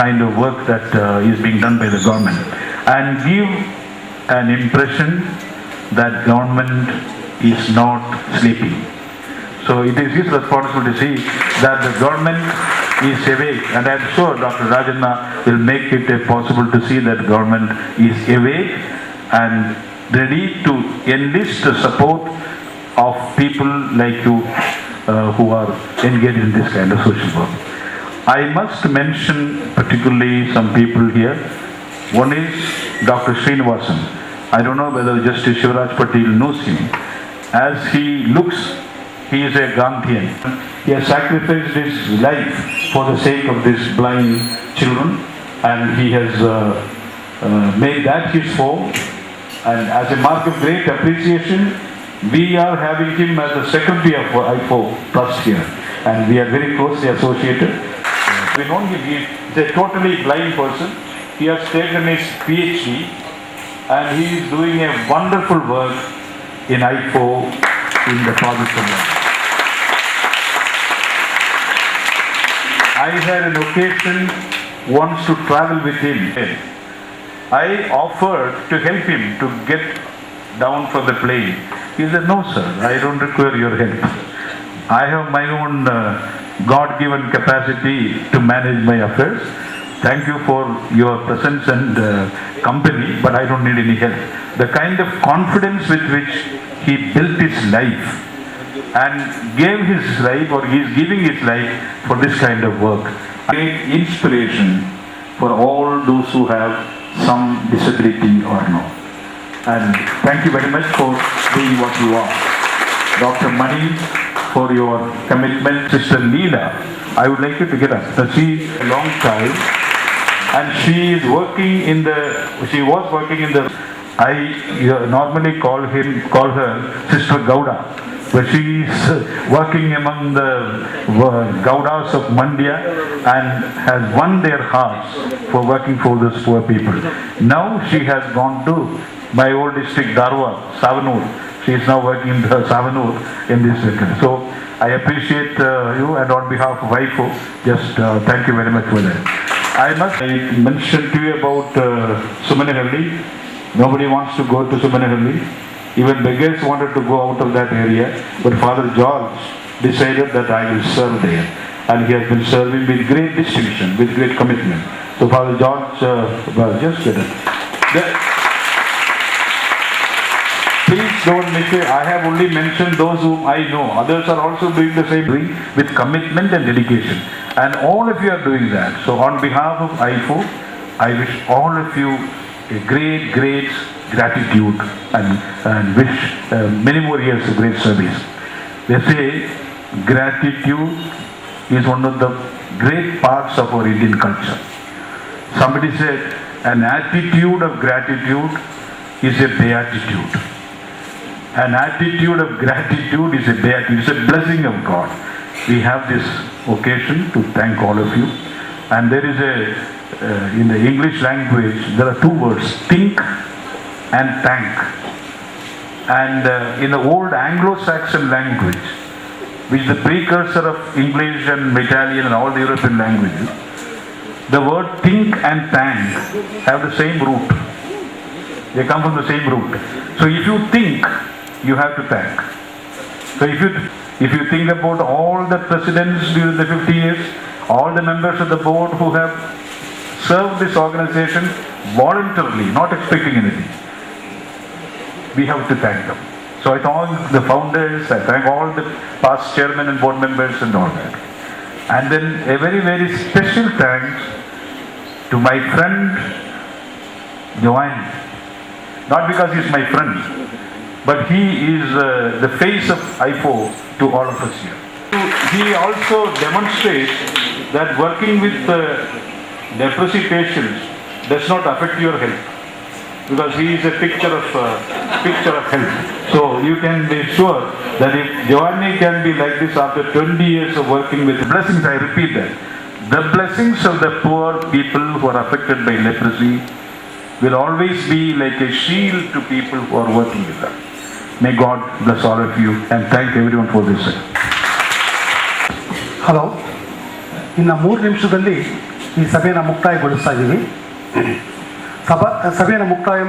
kind of work that is being done by the government and give an impression that government is not sleeping. So it is his responsibility to see that the government is awake, and I am sure Dr. Rajanna will make it possible to see that government is awake and ready to enlist the support of people like you who are engaged in this kind of social work. I must mention particularly some people here. One is Dr. Srinivasan. I don't know whether Justice Shivraj Patil knows him. As he looks, he is a Gandhian. He has sacrificed his life for the sake of these blind children, and he has made that his home. And as a mark of great appreciation, we are having him as the secretary of IFO Trust here, and we are very closely associated. We know him, he is a totally blind person. He has taken his PhD and he is doing a wonderful work in IFO in the project of life. I had an occasion once to travel with him. I offered to help him to get down from the plane. He said, "No sir, I don't require your help. I have my own God-given capacity to manage my affairs. Thank you for your presence and company, but I don't need any help." The kind of confidence with which he built his life and gave his life, or he is giving his life for this kind of work. Great inspiration for all those who have some disability or no. And thank you very much for doing what you are. Dr. Mani, for your commitment. Sister Leela, I would like you to get up. She is a long time, and she is working in she was working in the, I normally call her Sister Gowda, but she is working among the Gowdas of Mandya and has won their hearts for working for those poor people. Now she has gone to my old district, Dharwad, Savanur. She is now working in Savanur in this circle. So I appreciate you, and on behalf of IFO, just thank you very much for that. I must mention to you about Sumanehalli. Nobody wants to go to Sumanehalli. Even beggars wanted to go out of that area, but Father George decided that I will serve there. And he has been serving with great distinction, with great commitment. So Father George, just get it. Please don't miss it. I have only mentioned those whom I know. Others are also doing the same thing with commitment and dedication. And all of you are doing that. So on behalf of IFO, I wish all of you a great gratitude and wish many more years of great service. They say gratitude is one of the great parts of our Indian culture. Somebody said an attitude of gratitude is a beatitude. An attitude of gratitude is a beatitude, it's a blessing of God. We have this occasion to thank all of you. And there is in the English language, there are two words, think and thank. And in the old Anglo-Saxon language, which is the precursor of English and Italian and all the European languages, the word think and thank have the same root. They come from the same root. So if you think, you have to thank. So if you think about all the presidents during the 50 years, all the members of the board who have served this organization voluntarily, not expecting anything, we have to thank them. So I thank the founders, I thank all the past chairmen and board members and all that. And then a very special thanks to my friend Giovanni. Not because he's my friend, but he is the face of IFO to all of us here. He also demonstrates that working with leprosy patients does not affect your health, because he is a picture of health. So you can be sure that if Giovanni can be like this after 20 years of working with blessings, I repeat that, the blessings of the poor people who are affected by leprosy will always be like a shield to people who are working with them. May God bless all of you, and thank everyone for this. Hello, ಇನ್ನು 3 ನಿಮಿಷದಲ್ಲಿ ಈ ಸಭೆಯನ್ನು ಮುಕ್ತಾಯಗೊಳಿಸ್ತಾ ಇದ್ದೀವಿ. ಸಭೆಯನ್ನು ಮುಕ್ತಾಯ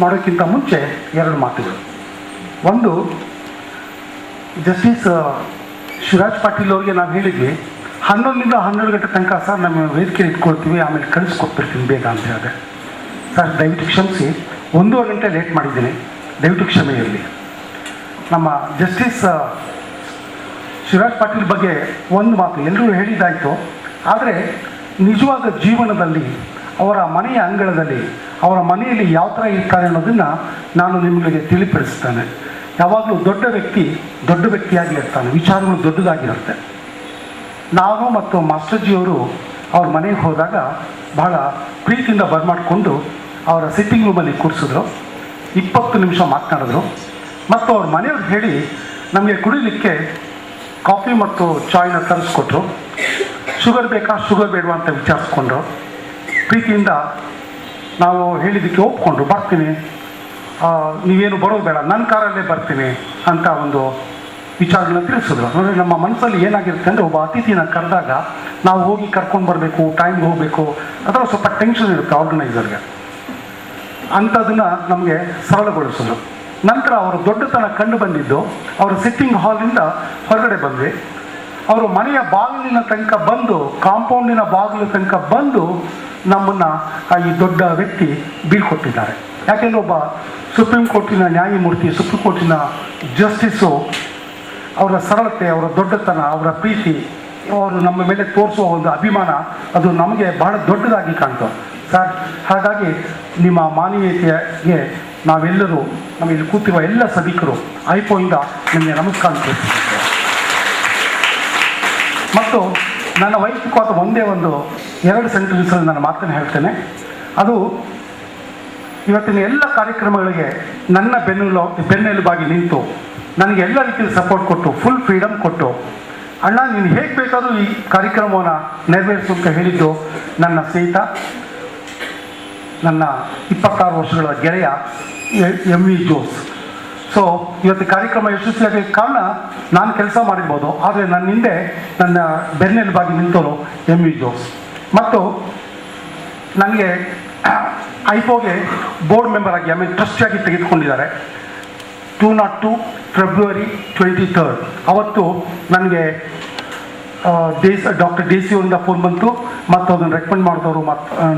ಮಾಡೋಕ್ಕಿಂತ ಮುಂಚೆ 2 ಮಾತುಗಳು. ಒಂದು, ಜಸ್ಟಿಸ್ ಶಿವರಾಜ್ ಪಾಟೀಲ್ ಅವ್ರಿಗೆ ನಾವು ಹೇಳಿದ್ವಿ 11ರಿಂದ 12 ಗಂಟೆ ತನಕ ಸರ್ ನಮ್ಮ ವೇದಿಕೆ ಇಟ್ಕೊಳ್ತೀವಿ, ಆಮೇಲೆ ಕಳಿಸ್ಕೊಟ್ಬಿಡ್ತೀನಿ ಬೇಗ ಅಂತ ಹೇಳಿದೆ. ಸರ್ ದಯವಿಟ್ಟು ಕ್ಷಮಿಸಿ, 1.5 ಗಂಟೆ ಲೇಟ್ ಮಾಡಿದ್ದೀನಿ, ದಯವಿಟ್ಟು ಕ್ಷಮೆ ಇರಲಿ. ನಮ್ಮ ಜಸ್ಟಿಸ್ ಶಿವರಾಜ್ ಪಾಟೀಲ್ ಬಗ್ಗೆ ಒಂದು ಮಾತು ಎಲ್ಲರೂ ಹೇಳಿದ್ದಾಯಿತು. ಆದರೆ ನಿಜವಾದ ಜೀವನದಲ್ಲಿ ಅವರ ಮನೆಯ ಅಂಗಳದಲ್ಲಿ ಅವರ ಮನೆಯಲ್ಲಿ ಯಾವ ಥರ ಇರ್ತಾರೆ ಅನ್ನೋದನ್ನು ನಾನು ನಿಮಗೆ ತಿಳಿಪಡಿಸ್ತೇನೆ. ಯಾವಾಗಲೂ ದೊಡ್ಡ ವ್ಯಕ್ತಿಯಾಗಿ ಇರ್ತಾನೆ, ವಿಚಾರಗಳು ದೊಡ್ಡದಾಗಿರುತ್ತೆ. ನಾನು ಮತ್ತು ಮಾಸ್ಟರ್ಜಿಯವರು ಅವ್ರ ಮನೆಗೆ ಹೋದಾಗ ಬಹಳ ಪ್ರೀತಿಯಿಂದ ಬರಮಾಡಿಕೊಂಡು ಅವರ ಸಿಟ್ಟಿಂಗ್ ರೂಮಲ್ಲಿ ಕೂರಿಸಿದ್ರು. 20 ನಿಮಿಷ ಮಾತನಾಡಿದ್ರು. ಮತ್ತು ಅವ್ರ ಮನೆಯವ್ರು ಹೇಳಿ ನಮಗೆ ಕುಡಿಲಿಕ್ಕೆ ಕಾಫಿ ಮತ್ತು ಚಾಯ್ನ ತರಿಸ್ಕೊಟ್ರು. ಶುಗರ್ ಬೇಕಾ ಶುಗರ್ ಬೇಡವಾ ಅಂತ ವಿಚಾರಿಸ್ಕೊಂಡ್ರು. ಪ್ರೀತಿಯಿಂದ ನಾವು ಹೇಳಿದ್ದಕ್ಕೆ ಒಪ್ಕೊಂಡ್ರು, ಬರ್ತೀನಿ, ನೀವೇನು ಬರೋದು ಬೇಡ, ನನ್ನ ಕಾರಲ್ಲೇ ಬರ್ತೀನಿ ಅಂತ ಒಂದು ವಿಚಾರಗಳನ್ನ ತಿಳಿಸಿದ್ರು. ಅಂದರೆ ನಮ್ಮ ಮನಸ್ಸಲ್ಲಿ ಏನಾಗಿರುತ್ತೆ ಅಂದರೆ, ಒಬ್ಬ ಅತಿಥಿನ ಕರೆದಾಗ ನಾವು ಹೋಗಿ ಕರ್ಕೊಂಡು ಬರಬೇಕು, ಟೈಮ್ಗೆ ಹೋಗಬೇಕು, ಅದರ ಸ್ವಲ್ಪ ಟೆನ್ಷನ್ ಇರುತ್ತೆ ಆರ್ಗನೈಸರ್ಗೆ. ಅಂಥದನ್ನು ನಮಗೆ ಸರಳಗೊಳಿಸಿದ್ರು. ನಂತರ ಅವರು ದೊಡ್ಡತನ ಕಂಡು ಬಂದಿದ್ದು ಅವರ ಸಿಟ್ಟಿಂಗ್ ಹಾಲಿಂದ ಹೊರಗಡೆ ಬಂದ್ವಿ. ಅವರು ಮನೆಯ ಬಾಗಿಲಿನ ತನಕ ಬಂದು, ಕಾಂಪೌಂಡಿನ ಬಾಗಿಲಿನ ತನಕ ಬಂದು ನಮ್ಮನ್ನು ಈ ದೊಡ್ಡ ವ್ಯಕ್ತಿ ಬೀಳ್ಕೊಟ್ಟಿದ್ದಾರೆ. ಯಾಕೆಂದರೆ ಒಬ್ಬ ಸುಪ್ರೀಂ ಕೋರ್ಟಿನ ನ್ಯಾಯಮೂರ್ತಿ, ಸುಪ್ರೀಂ ಕೋರ್ಟಿನ ಜಸ್ಟಿಸು, ಅವರ ಸರಳತೆ, ಅವರ ದೊಡ್ಡತನ, ಅವರ ಪ್ರೀತಿ, ಅವರು ನಮ್ಮ ಮೇಲೆ ತೋರಿಸುವ ಒಂದು ಅಭಿಮಾನ, ಅದು ನಮಗೆ ಬಹಳ ದೊಡ್ಡದಾಗಿ ಕಾಣ್ತು ಸರ್. ಹಾಗಾಗಿ ನಿಮ್ಮ ಮಾನವೀಯತೆಗೆ ನಾವೆಲ್ಲರೂ, ನಮ್ಮ ಇಲ್ಲಿ ಕೂತಿರುವ ಎಲ್ಲ ಸಭಿಕರು ಐಪೋಯಿಂದ ನಿಮಗೆ ನಮಸ್ಕಾರ ತಿಳಿಸುತ್ತೇವೆ. ಮತ್ತು ನನ್ನ ವೈಯಕ್ತಿಕವಾದ ಒಂದೇ ಒಂದು 2 ಸೆಂಟೆನ್ಸಲ್ಲಿ ನನ್ನ ಮಾತನ್ನು ಹೇಳ್ತೇನೆ. ಅದು ಇವತ್ತಿನ ಎಲ್ಲ ಕಾರ್ಯಕ್ರಮಗಳಿಗೆ ನನ್ನ ಬೆನ್ನೆಲುಬಾಗಿ ನಿಂತು ನನಗೆ ಎಲ್ಲ ರೀತಿಯಲ್ಲಿ ಸಪೋರ್ಟ್ ಕೊಟ್ಟು, ಫುಲ್ ಫ್ರೀಡಮ್ ಕೊಟ್ಟು, ಅಣ್ಣ ನೀನು ಹೇಗೆ ಬೇಕಾದರೂ ಈ ಕಾರ್ಯಕ್ರಮವನ್ನು ನೆರವೇರಿಸು ಅಂತ ಹೇಳಿದ್ದು ನನ್ನ ಸ್ನೇಹಿತ, ನನ್ನ 26 ವರ್ಷಗಳ ಗೆಳೆಯ MV ಜೋಸ್. ಸೊ ಇವತ್ತು ಕಾರ್ಯಕ್ರಮ ಯಶಸ್ವಿಯಾಗಲಿಕ್ಕೆ ಕಾರಣ ನಾನು ಕೆಲಸ ಮಾಡಿರ್ಬೋದು, ಆದರೆ ನನ್ನ ಹಿಂದೆ ನನ್ನ ಬೆನ್ನೆಲುಬಾಗಿ ನಿಂತವರು MV ಜೋಸ್. ಮತ್ತು ನನಗೆ ಐಪೋಗೆ ಬೋರ್ಡ್ ಮೆಂಬರ್ ಆಗಿ, ಟ್ರಸ್ಟಿಯಾಗಿ ತೆಗೆದುಕೊಂಡಿದ್ದಾರೆ. 202 ಫೆಬ್ರವರಿ 23 ಅವತ್ತು ನನಗೆ ಡಾಕ್ಟರ್ ಡಿ ಸಿ ಅವರಿಂದ ಫೋನ್ ಬಂತು, ಮತ್ತು ಅದನ್ನು ರೆಕಮೆಂಡ್ ಮಾಡಿದವರು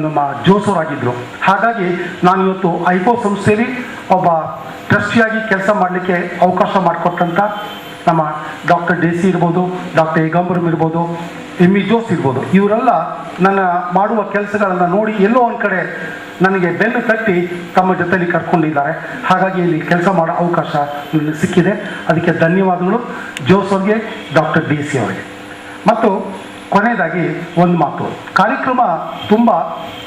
ನಮ್ಮ ಜೋಸವರಾಗಿದ್ದರು. ಹಾಗಾಗಿ ನಾನು ಇವತ್ತು ಐಪೋ ಸಂಸ್ಥೆಯಲ್ಲಿ ಒಬ್ಬ ಟ್ರಸ್ಟಿಯಾಗಿ ಕೆಲಸ ಮಾಡಲಿಕ್ಕೆ ಅವಕಾಶ ಮಾಡಿಕೊಟ್ಟಂಥ ನಮ್ಮ ಡಾಕ್ಟರ್ ಡಿ ಸಿ ಇರ್ಬೋದು, ಡಾಕ್ಟರ್ ಏಕಾಂಬರಂ ಇರ್ಬೋದು, MV ಜೋಸ್ ಇರ್ಬೋದು, ಇವರೆಲ್ಲ ನನ್ನ ಮಾಡುವ ಕೆಲಸಗಳನ್ನು ನೋಡಿ ಎಲ್ಲೋ ಒಂದು ಕಡೆ ನನಗೆ ಬೆನ್ನು ತಟ್ಟಿ ತಮ್ಮ ಜೊತೆಯಲ್ಲಿ ಕರ್ಕೊಂಡಿದ್ದಾರೆ. ಹಾಗಾಗಿ ಇಲ್ಲಿ ಕೆಲಸ ಮಾಡೋ ಅವಕಾಶ ನನಗೆ ಸಿಕ್ಕಿದೆ. ಅದಕ್ಕೆ ಧನ್ಯವಾದಗಳು ಜೋಸ್ ಅವ್ರಿಗೆ, ಡಾಕ್ಟರ್ ಡಿ ಸಿ ಅವರಿಗೆ. ಮತ್ತು ಕೊನೆಯದಾಗಿ ಒಂದು ಮಾತು, ಕಾರ್ಯಕ್ರಮ ತುಂಬ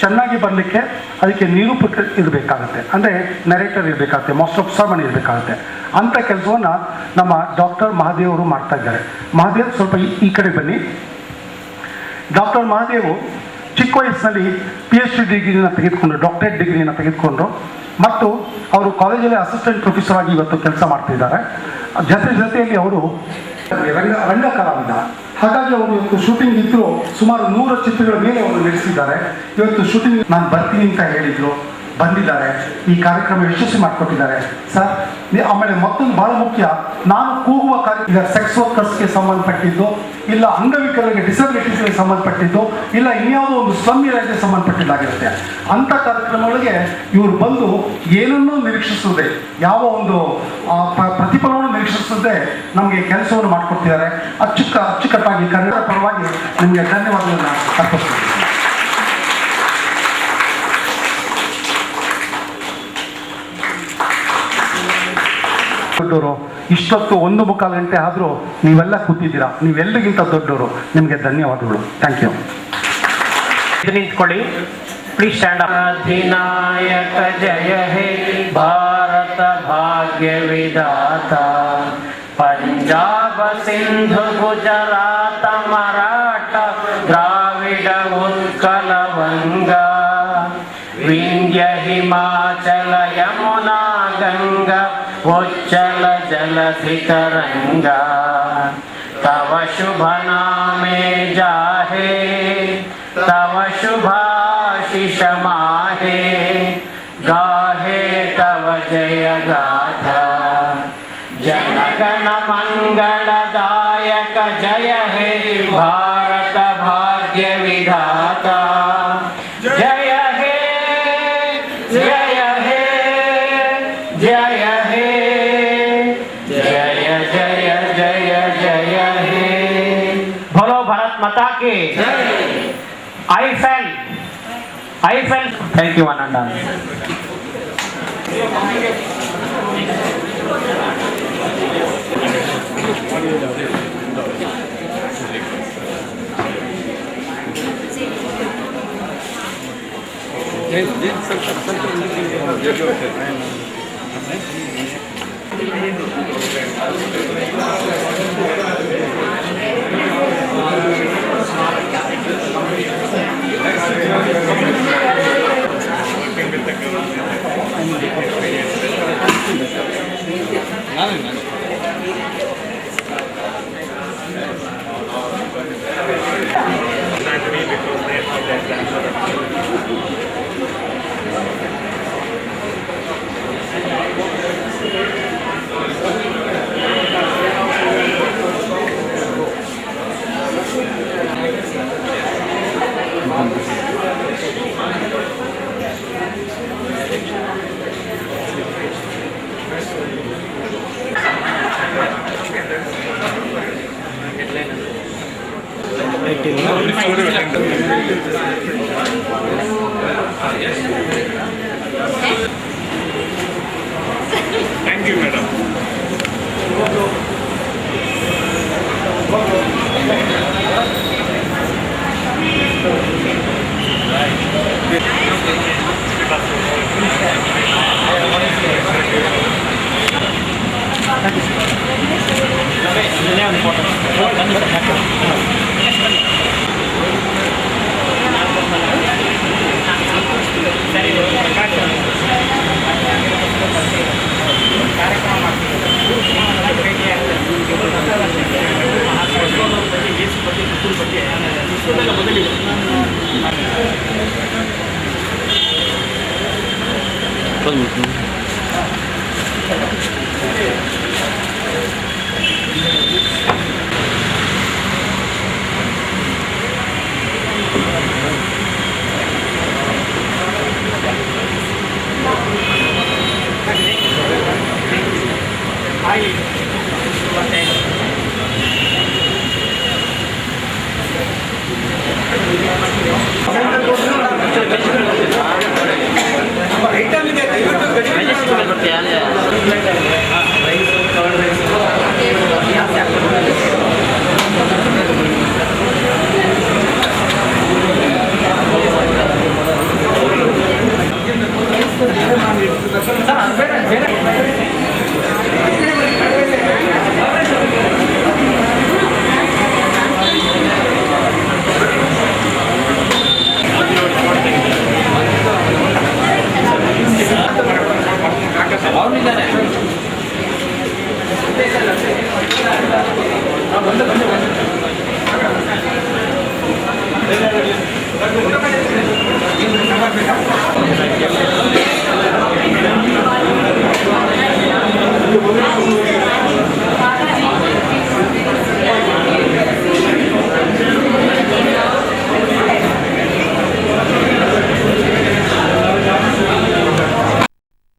ಚೆನ್ನಾಗಿ ಬರಲಿಕ್ಕೆ ಅದಕ್ಕೆ ನಿರೂಪಕ ಇರಬೇಕಾಗತ್ತೆ, ಅಂದರೆ ನರೇಟರ್ ಇರಬೇಕಾಗುತ್ತೆ, ಮಾಸ್ಟರ್ ಆಫ್ ಸರ್ಮನ್ ಇರಬೇಕಾಗುತ್ತೆ. ಅಂಥ ಕೆಲಸವನ್ನು ನಮ್ಮ ಡಾಕ್ಟರ್ ಮಹಾದೇವ್ ಅವರು ಮಾಡ್ತಾ ಇದ್ದಾರೆ. ಮಹಾದೇವ್ ಸ್ವಲ್ಪ ಈ ಕಡೆ ಬನ್ನಿ. ಡಾಕ್ಟರ್ ಮಹಾದೇವು ಚಿಕ್ಕ ವಯಸ್ಸಿನಲ್ಲಿ PhD ಡಿಗ್ರಿನ ತೆಗೆದುಕೊಂಡ್ರು, ಡಾಕ್ಟರೇಟ್ ಡಿಗ್ರಿನ ತೆಗೆದುಕೊಂಡ್ರು. ಮತ್ತು ಅವರು ಕಾಲೇಜಲ್ಲಿ ಅಸಿಸ್ಟೆಂಟ್ ಪ್ರೊಫೆಸರ್ ಆಗಿ ಇವತ್ತು ಕೆಲಸ ಮಾಡ್ತಿದ್ದಾರೆ. ಜೊತೆಯಲ್ಲಿ ಅವರು ರಂಗ ಕಲಾವಿದ. ಹಾಗಾಗಿ ಅವರು ಇವತ್ತು ಶೂಟಿಂಗ್ ಇದ್ದರು, ಸುಮಾರು 100 ಚಿತ್ರಗಳ ಮೇಲೆ ಅವರು ನಡೆಸಿದ್ದಾರೆ. ಇವತ್ತು ಶೂಟಿಂಗ್ ನಾನು ಬರ್ತೀನಿ ಅಂತ ಹೇಳಿದರು, ಬಂದಿದ್ದಾರೆ, ಈ ಕಾರ್ಯಕ್ರಮ ಯಶಸ್ವಿ ಮಾಡಿಕೊಟ್ಟಿದ್ದಾರೆ ಸರ್. ಆಮೇಲೆ ಮತ್ತೊಂದು ಭಾಳ ಮುಖ್ಯ, ನಾನು ಕೂಗುವ ಈಗ ಸೆಕ್ಸ್ ವರ್ಕರ್ಸ್ಗೆ ಸಂಬಂಧಪಟ್ಟಿದ್ದು, ಇಲ್ಲ ಅಂಗವಿಕಲರಿಗೆ ಡಿಸಬಿಲಿಟೀಸ್ಗೆ ಸಂಬಂಧಪಟ್ಟಿದ್ದು, ಇಲ್ಲ ಇನ್ಯಾವುದೋ ಒಂದು ಸ್ಲಮ್ ಏರಿಯಾಗೆ ಸಂಬಂಧಪಟ್ಟಿದ್ದಾಗಿರುತ್ತೆ. ಅಂಥ ಕಾರ್ಯಕ್ರಮಗಳಿಗೆ ಇವರು ಬಂದು ಏನನ್ನೂ ನಿರೀಕ್ಷಿಸದೆ, ಯಾವ ಒಂದು ಪ್ರತಿಫಲವನ್ನು ನಿರೀಕ್ಷಿಸದೆ ನಮಗೆ ಕೆಲಸವನ್ನು ಮಾಡಿಕೊಡ್ತಿದ್ದಾರೆ. ಅಚ್ಚುಕಟ್ಟಾಗಿ ಕನ್ನಡ ಪರವಾಗಿ ನಿಮಗೆ ಧನ್ಯವಾದಗಳನ್ನು ಅರ್ಪಿಸ್ತೀನಿ. ದೊಡ್ಡವರು ಇಷ್ಟೊತ್ತು 1.25 ಗಂಟೆ ಆದರೂ ನೀವೆಲ್ಲ ಕೂತಿದ್ದೀರಾ, ನೀವೆಲ್ಲರಿಗಿಂತ ದೊಡ್ಡವರು, ನಿಮಗೆ ಧನ್ಯವಾದಗಳು. Thank you. ನಿಂತ್ಕೊಳ್ಳಿ ಪ್ಲೀಸ್. Stand up. ಅಧಿನಾಯಕ ಜಯ ಹೇ ಭಾರತ ಭಾಗ್ಯ ವಿಧಾತ, ಪಂಜಾಬ ಸಿಂಧು ಗುಜರಾತ ಮರಾಠ ದ್ರಾವಿಡ ಉತ್ಕಲ ವಂಗ, ವಿಂಧ್ಯ ಹಿಮಾಚಲ ಯಮುನಾ ಗಂಗಾ ಉಚ್ಚಲ ಜಲಧಿ ತರಂಗ, तव शुभ नामे जाहे, तव शुभाशिष माहे, गाहे तव जय गाथा। जनगण मंगलदायक जय हे भारत भाग्य विधाता। जय हे जय हे जय हे जय जय जय जय हे। बोलो भारत माता की। I felt. Thank you, one and all. Thank you, madam. Thank you.